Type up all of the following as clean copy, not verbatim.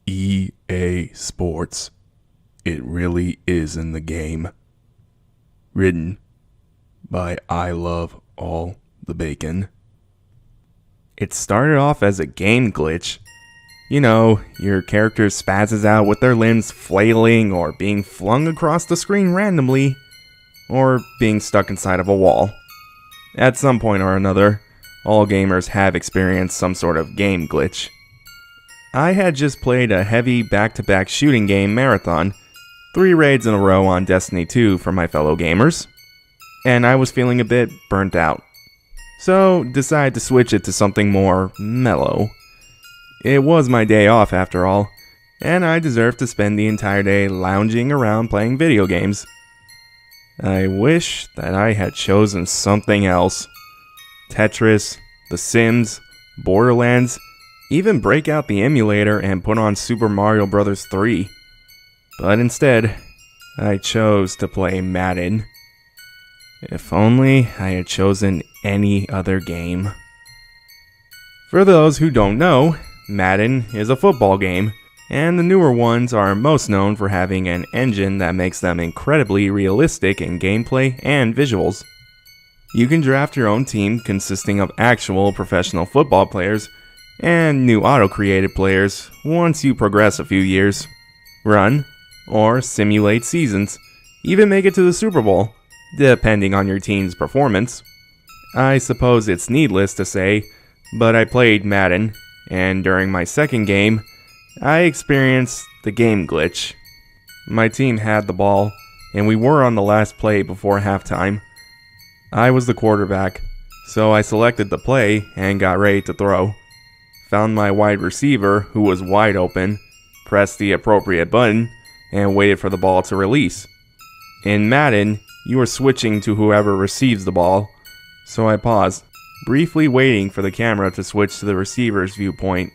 EA Sports. It really is in the game. Written by Iloveallthebacon. It started off as a game glitch. You know, your character spazzes out with their limbs flailing or being flung across the screen randomly, or being stuck inside of a wall. At some point or another, all gamers have experienced some sort of game glitch. I had just played a heavy back-to-back shooting game marathon, 3 raids in a row on Destiny 2 for my fellow gamers, and I was feeling a bit burnt out. So, decided to switch it to something more mellow. It was my day off after all, and I deserved to spend the entire day lounging around playing video games. I wish that I had chosen something else. Tetris, The Sims, Borderlands, even break out the emulator and put on Super Mario Bros. 3. But instead, I chose to play Madden. If only I had chosen any other game. For those who don't know, Madden is a football game, and the newer ones are most known for having an engine that makes them incredibly realistic in gameplay and visuals. You can draft your own team consisting of actual professional football players and new auto-created players once you progress a few years, run, or simulate seasons, even make it to the Super Bowl, depending on your team's performance. I suppose it's needless to say, but I played Madden, and during my second game, I experienced the game glitch. My team had the ball, and we were on the last play before halftime. I was the quarterback, so I selected the play and got ready to throw. Found my wide receiver, who was wide open, pressed the appropriate button, and waited for the ball to release. In Madden, you are switching to whoever receives the ball, so I paused, briefly waiting for the camera to switch to the receiver's viewpoint.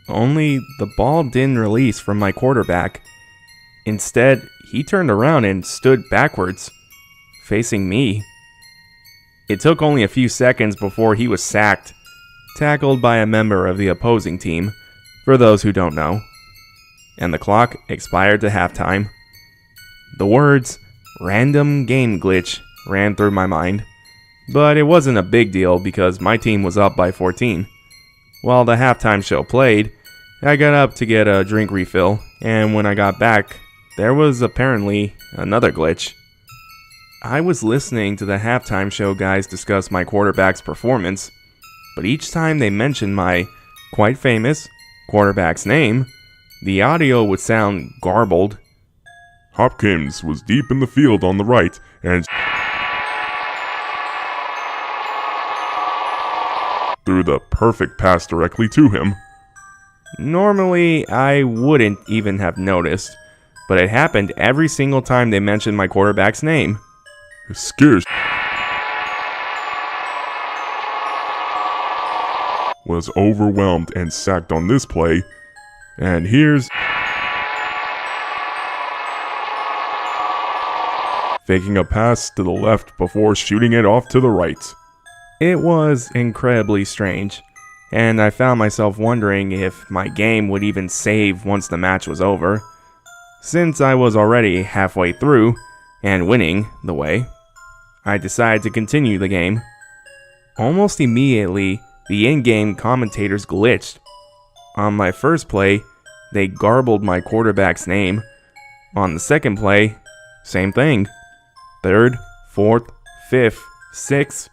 Only the ball didn't release from my quarterback. Instead, he turned around and stood backwards, facing me. It took only a few seconds before he was sacked, tackled by a member of the opposing team, for those who don't know. And the clock expired to halftime. The words, "random game glitch," ran through my mind. But it wasn't a big deal because my team was up by 14. While the halftime show played, I got up to get a drink refill, and when I got back, there was apparently another glitch. I was listening to the halftime show guys discuss my quarterback's performance, but each time they mentioned my quite famous quarterback's name, the audio would sound garbled. Hopkins was deep in the field on the right and threw the perfect pass directly to him. Normally, I wouldn't even have noticed, but it happened every single time they mentioned my quarterback's name. It scares was overwhelmed and sacked on this play, and here's faking a pass to the left before shooting it off to the right. It was incredibly strange, and I found myself wondering if my game would even save once the match was over. Since I was already halfway through, and winning the way, I decided to continue the game. Almost immediately, the in-game commentators glitched. On my first play, they garbled my quarterback's name. On the second play, same thing. Third, fourth, fifth, sixth.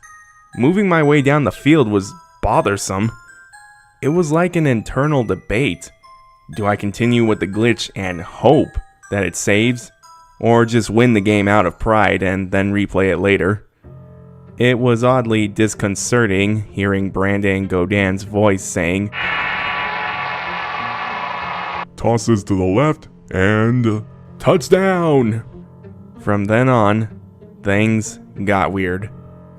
Moving my way down the field was bothersome. It was like an internal debate. Do I continue with the glitch and hope that it saves, or just win the game out of pride and then replay it later? It was oddly disconcerting hearing Brandon Godin's voice saying, tosses to the left and touchdown! From then on, things got weird.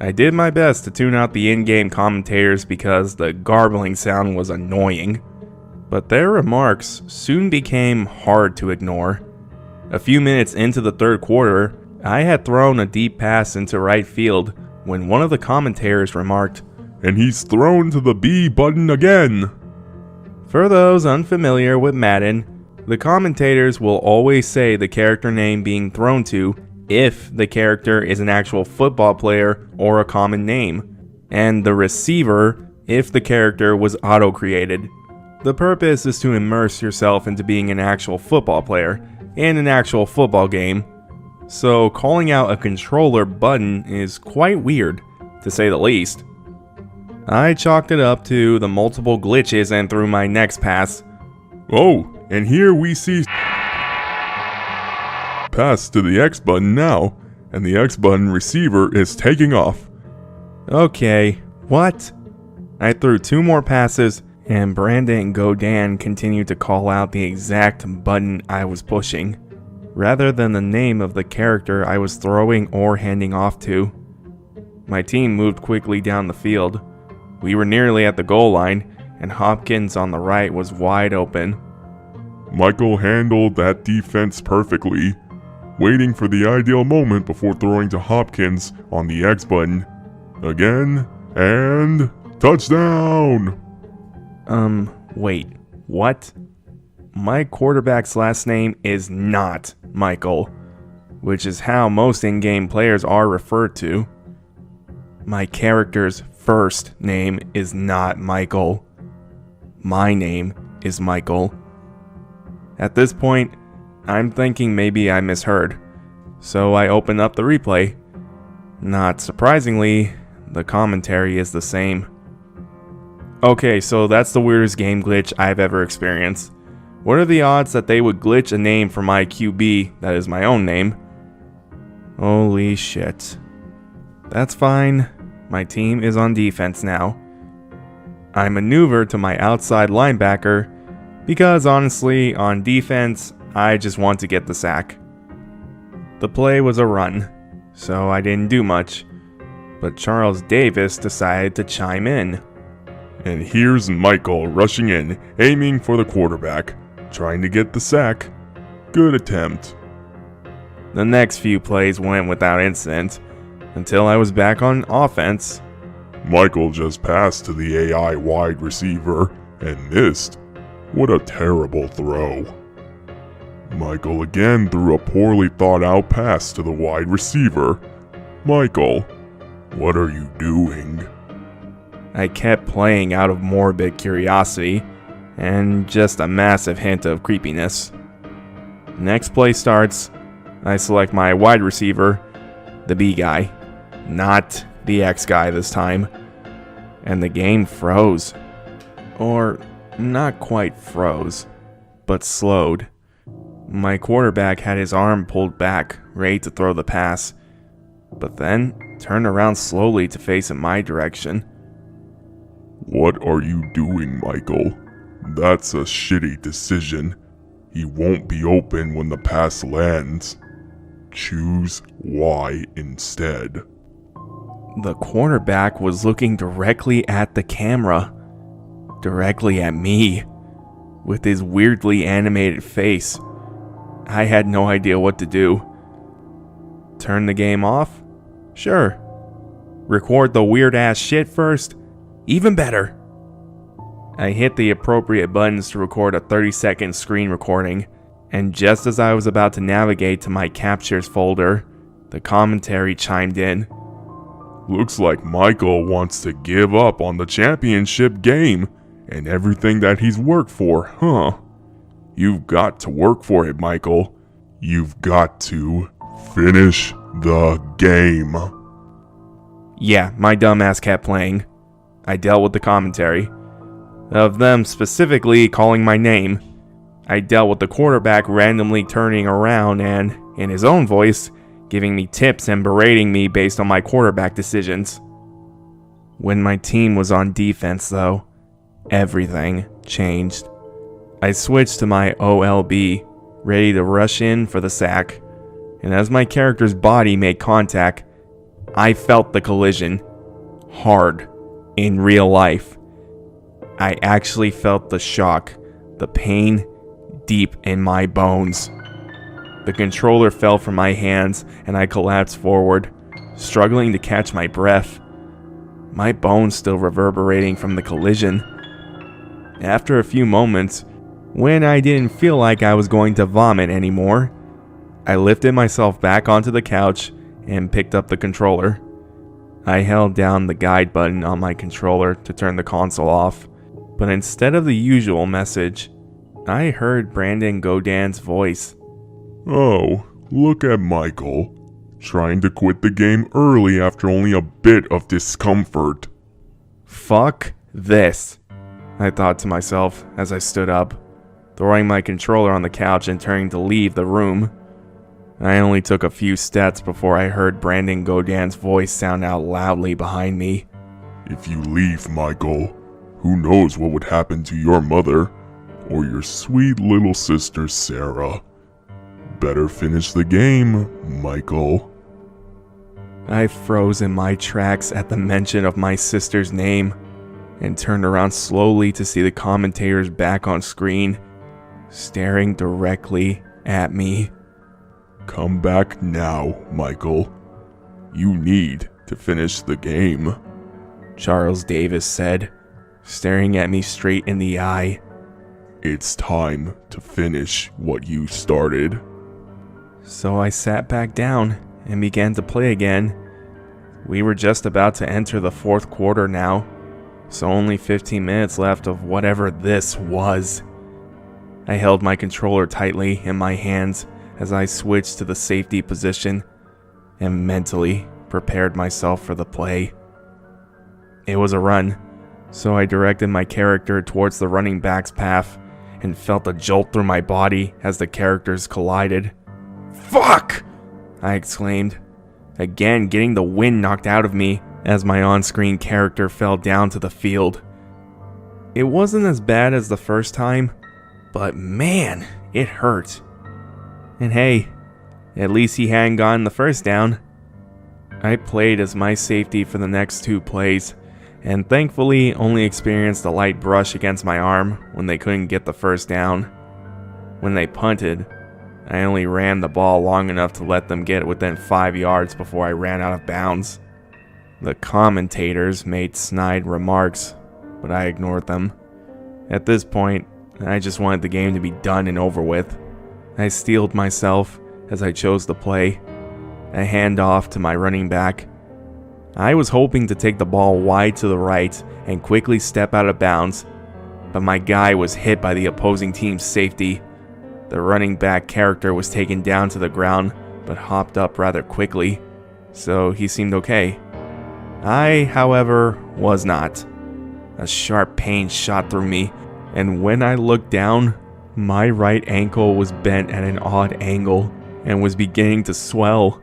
I did my best to tune out the in-game commentators because the garbling sound was annoying, but their remarks soon became hard to ignore. A few minutes into the third quarter, I had thrown a deep pass into right field when one of the commentators remarked, and he's thrown to the B button again. For those unfamiliar with Madden, the commentators will always say the character name being thrown to if the character is an actual football player or a common name, and the receiver if the character was auto-created. The purpose is to immerse yourself into being an actual football player in an actual football game, so calling out a controller button is quite weird, to say the least. I chalked it up to the multiple glitches and threw my next pass. Oh, and here we see pass to the X button now, and the X button receiver is taking off. Okay, what? I threw 2 more passes, and Brandon Godin continued to call out the exact button I was pushing, rather than the name of the character I was throwing or handing off to. My team moved quickly down the field. We were nearly at the goal line, and Hopkins on the right was wide open. Michael handled that defense perfectly, waiting for the ideal moment before throwing to Hopkins on the X button. Again, and touchdown! Wait, what? My quarterback's last name is not Michael, which is how most in-game players are referred to. My character's first name is not Michael. My name is Michael. At this point, I'm thinking maybe I misheard, so I open up the replay. Not surprisingly, the commentary is the same. Okay, so that's the weirdest game glitch I've ever experienced. What are the odds that they would glitch a name for my QB that is my own name? Holy shit. That's fine. My team is on defense now. I maneuver to my outside linebacker because honestly, on defense, I just want to get the sack. The play was a run, so I didn't do much, but Charles Davis decided to chime in. And here's Michael rushing in, aiming for the quarterback, trying to get the sack. Good attempt. The next few plays went without incident, until I was back on offense. Michael just passed to the AI wide receiver and missed. What a terrible throw. Michael again threw a poorly thought out pass to the wide receiver. Michael, what are you doing? I kept playing out of morbid curiosity and just a massive hint of creepiness. Next play starts. I select my wide receiver, the B guy, not the X guy this time, and the game froze. Or not quite froze, but slowed. My quarterback had his arm pulled back, ready to throw the pass, but then turned around slowly to face in my direction. What are you doing, Michael? That's a shitty decision. He won't be open when the pass lands. Choose Y instead. The quarterback was looking directly at the camera, directly at me, with his weirdly animated face. I had no idea what to do. Turn the game off? Sure. Record the weird ass shit first? Even better. I hit the appropriate buttons to record a 30-second screen recording, and just as I was about to navigate to my captures folder, the commentary chimed in. Looks like Michael wants to give up on the championship game and everything that he's worked for, huh? You've got to work for it, Michael. You've got to finish the game. Yeah, my dumbass kept playing. I dealt with the commentary. Of them specifically calling my name. I dealt with the quarterback randomly turning around and, in his own voice, giving me tips and berating me based on my quarterback decisions. When my team was on defense, though, everything changed. I switched to my OLB, ready to rush in for the sack, and as my character's body made contact, I felt the collision. Hard. In real life. I actually felt the shock, the pain, deep in my bones. The controller fell from my hands and I collapsed forward, struggling to catch my breath. My bones still reverberating from the collision. After a few moments, when I didn't feel like I was going to vomit anymore, I lifted myself back onto the couch and picked up the controller. I held down the guide button on my controller to turn the console off, but instead of the usual message, I heard Brandon Godin's voice. Oh, look at Michael, trying to quit the game early after only a bit of discomfort. Fuck this, I thought to myself as I stood up, throwing my controller on the couch and turning to leave the room. I only took a few steps before I heard Brandon Godin's voice sound out loudly behind me. If you leave, Michael, who knows what would happen to your mother or your sweet little sister Sarah. Better finish the game, Michael. I froze in my tracks at the mention of my sister's name and turned around slowly to see the commentators back on screen, staring directly at me. Come back now, Michael. You need to finish the game, Charles Davis said, staring at me straight in the eye. It's time to finish what you started. So I sat back down and began to play again. We were just about to enter the fourth quarter now, so only 15 minutes left of whatever this was. I held my controller tightly in my hands as I switched to the safety position and mentally prepared myself for the play. It was a run, so I directed my character towards the running back's path and felt a jolt through my body as the characters collided. "Fuck!" I exclaimed, again getting the wind knocked out of me as my on-screen character fell down to the field. It wasn't as bad as the first time, but man, it hurt. And hey, at least he hadn't gotten the first down. I played as my safety for the next 2 plays, and thankfully only experienced a light brush against my arm when they couldn't get the first down. When they punted, I only ran the ball long enough to let them get within 5 yards before I ran out of bounds. The commentators made snide remarks, but I ignored them. At this point, I just wanted the game to be done and over with. I steeled myself as I chose to play, a handoff to my running back. I was hoping to take the ball wide to the right and quickly step out of bounds, but my guy was hit by the opposing team's safety. The running back character was taken down to the ground, but hopped up rather quickly, so he seemed okay. I, however, was not. A sharp pain shot through me, and when I looked down, my right ankle was bent at an odd angle and was beginning to swell.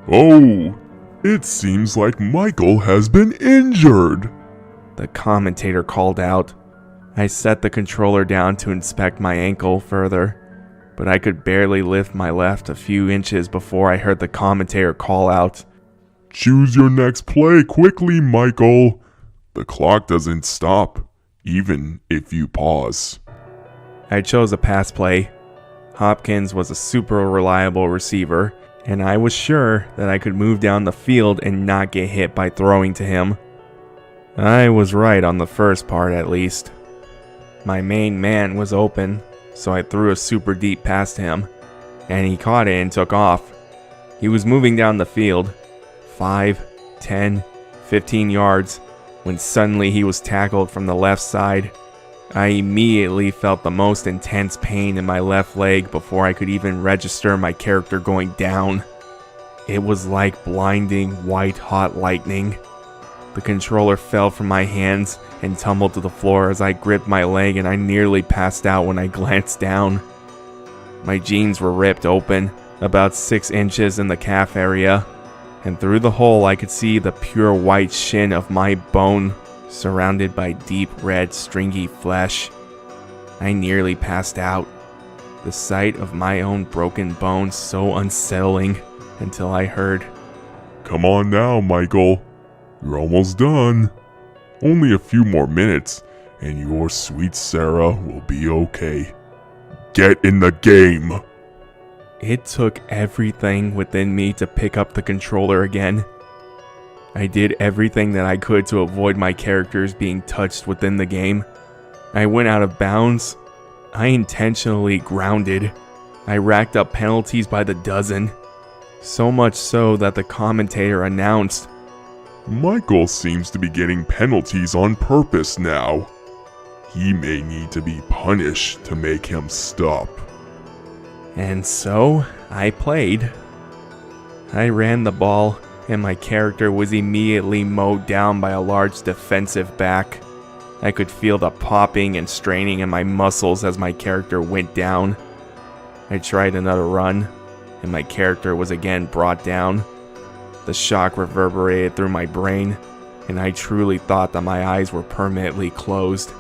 Oh, it seems like Michael has been injured, the commentator called out. I set the controller down to inspect my ankle further, but I could barely lift my left a few inches before I heard the commentator call out, Choose your next play quickly, Michael. The clock doesn't stop, even if you pause. I chose a pass play. Hopkins was a super reliable receiver, and I was sure that I could move down the field and not get hit by throwing to him. I was right on the first part at least. My main man was open, so I threw a super deep pass to him, and he caught it and took off. He was moving down the field, 5, 10, 15 yards, when suddenly he was tackled from the left side. I immediately felt the most intense pain in my left leg before I could even register my character going down. It was like blinding white-hot lightning. The controller fell from my hands and tumbled to the floor as I gripped my leg, and I nearly passed out when I glanced down. My jeans were ripped open, about 6 inches in the calf area, and through the hole I could see the pure white shin of my bone surrounded by deep red stringy flesh. I nearly passed out, the sight of my own broken bones so unsettling, until I heard, Come on now, Michael. You're almost done. Only a few more minutes, and your sweet Sarah will be okay. Get in the game. It took everything within me to pick up the controller again. I did everything that I could to avoid my characters being touched within the game. I went out of bounds. I intentionally grounded. I racked up penalties by the dozen. So much so that the commentator announced, Michael seems to be getting penalties on purpose now. He may need to be punished to make him stop. And so I played. I ran the ball, and my character was immediately mowed down by a large defensive back. I could feel the popping and straining in my muscles as my character went down. I tried another run, and my character was again brought down. The shock reverberated through my brain, and I truly thought that my eyes were permanently closed.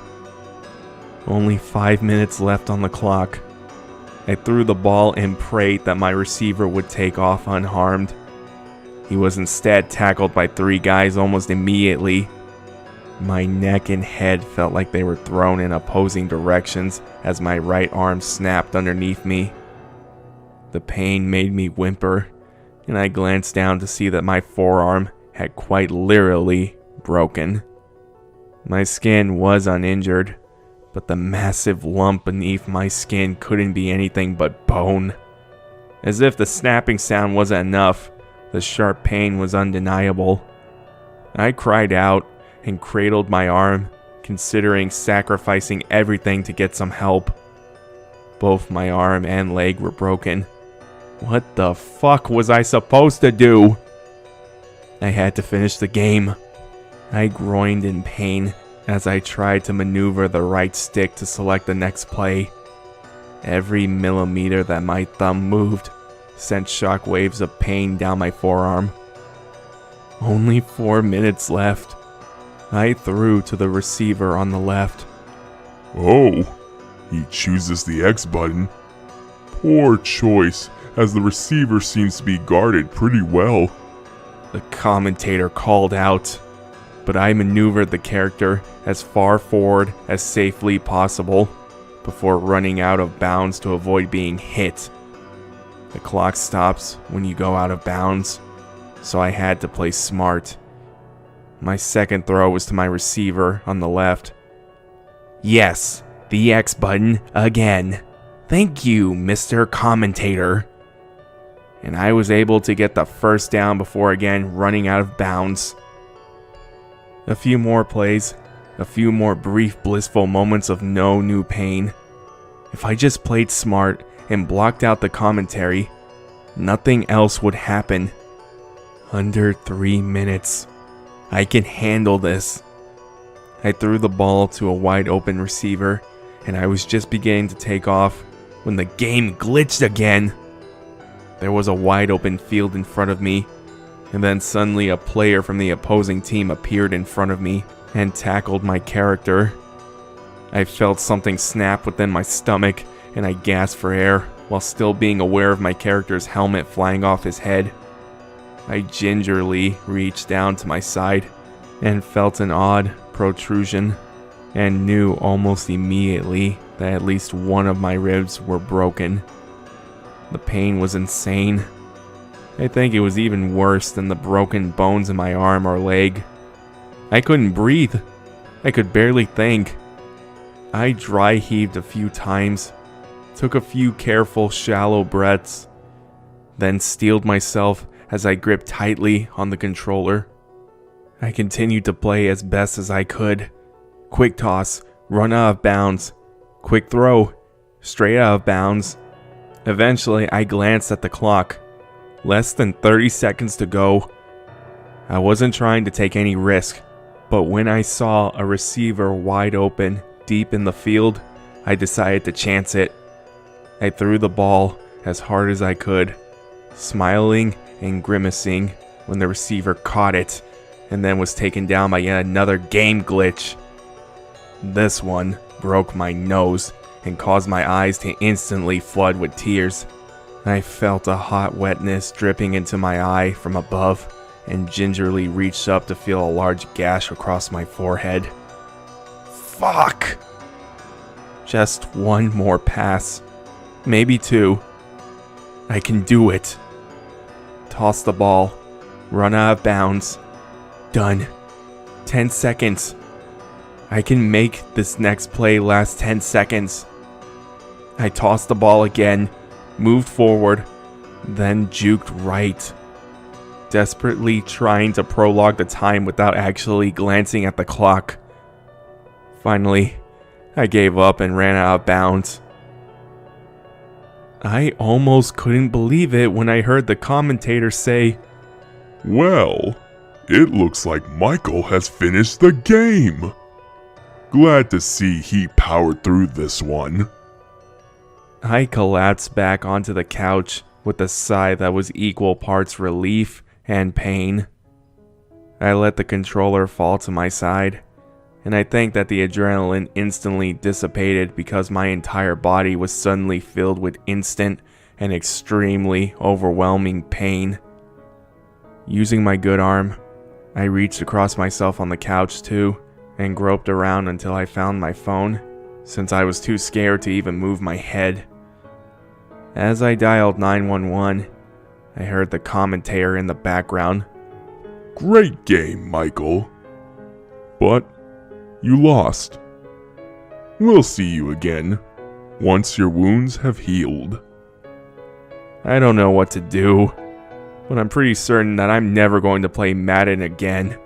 Only 5 minutes left on the clock. I threw the ball and prayed that my receiver would take off unharmed. He was instead tackled by 3 guys almost immediately. My neck and head felt like they were thrown in opposing directions as my right arm snapped underneath me. The pain made me whimper, and I glanced down to see that my forearm had quite literally broken. My skin was uninjured, but the massive lump beneath my skin couldn't be anything but bone. As if the snapping sound wasn't enough, the sharp pain was undeniable. I cried out and cradled my arm, considering sacrificing everything to get some help. Both my arm and leg were broken. What the fuck was I supposed to do? I had to finish the game. I groaned in pain as I tried to maneuver the right stick to select the next play. Every millimeter that my thumb moved sent shockwaves of pain down my forearm. Only 4 minutes left. I threw to the receiver on the left. Oh, he chooses the X button. Poor choice, as the receiver seems to be guarded pretty well. The commentator called out, but I maneuvered the character as far forward as safely possible before running out of bounds to avoid being hit. The clock stops when you go out of bounds, so I had to play smart. My second throw was to my receiver on the left. Yes, the X button again. Thank you, Mr. Commentator. And I was able to get the first down before again running out of bounds. A few more plays, a few more brief blissful moments of no new pain. If I just played smart and blocked out the commentary, nothing else would happen. Under 3 minutes. I can handle this. I threw the ball to a wide open receiver, and I was just beginning to take off when the game glitched again. There was a wide open field in front of me, and then suddenly a player from the opposing team appeared in front of me and tackled my character. I felt something snap within my stomach, and I gasped for air while still being aware of my character's helmet flying off his head. I gingerly reached down to my side and felt an odd protrusion, and knew almost immediately that at least one of my ribs were broken. The pain was insane. I think it was even worse than the broken bones in my arm or leg. I couldn't breathe. I could barely think. I dry heaved a few times, took a few careful, shallow breaths, then steeled myself as I gripped tightly on the controller. I continued to play as best as I could. Quick toss, run out of bounds. Quick throw, straight out of bounds. Eventually, I glanced at the clock. Less than 30 seconds to go. I wasn't trying to take any risk, but when I saw a receiver wide open, deep in the field, I decided to chance it. I threw the ball as hard as I could, smiling and grimacing when the receiver caught it, and then was taken down by yet another game glitch. This one broke my nose and caused my eyes to instantly flood with tears. I felt a hot wetness dripping into my eye from above and gingerly reached up to feel a large gash across my forehead. Fuck! Just one more pass. Maybe 2. I can do it. Toss the ball. Run out of bounds. Done. 10 seconds. I can make this next play last 10 seconds. I tossed the ball again, moved forward, then juked right, desperately trying to prolong the time without actually glancing at the clock. Finally, I gave up and ran out of bounds. I almost couldn't believe it when I heard the commentator say, "Well, it looks like Michael has finished the game. Glad to see he powered through this one." I collapsed back onto the couch with a sigh that was equal parts relief and pain. I let the controller fall to my side, and I think that the adrenaline instantly dissipated because my entire body was suddenly filled with instant and extremely overwhelming pain. Using my good arm, I reached across myself on the couch too, and groped around until I found my phone, since I was too scared to even move my head. As I dialed 911, I heard the commentator in the background. "Great game, Michael. But you lost. We'll see you again once your wounds have healed." I don't know what to do, but I'm pretty certain that I'm never going to play Madden again.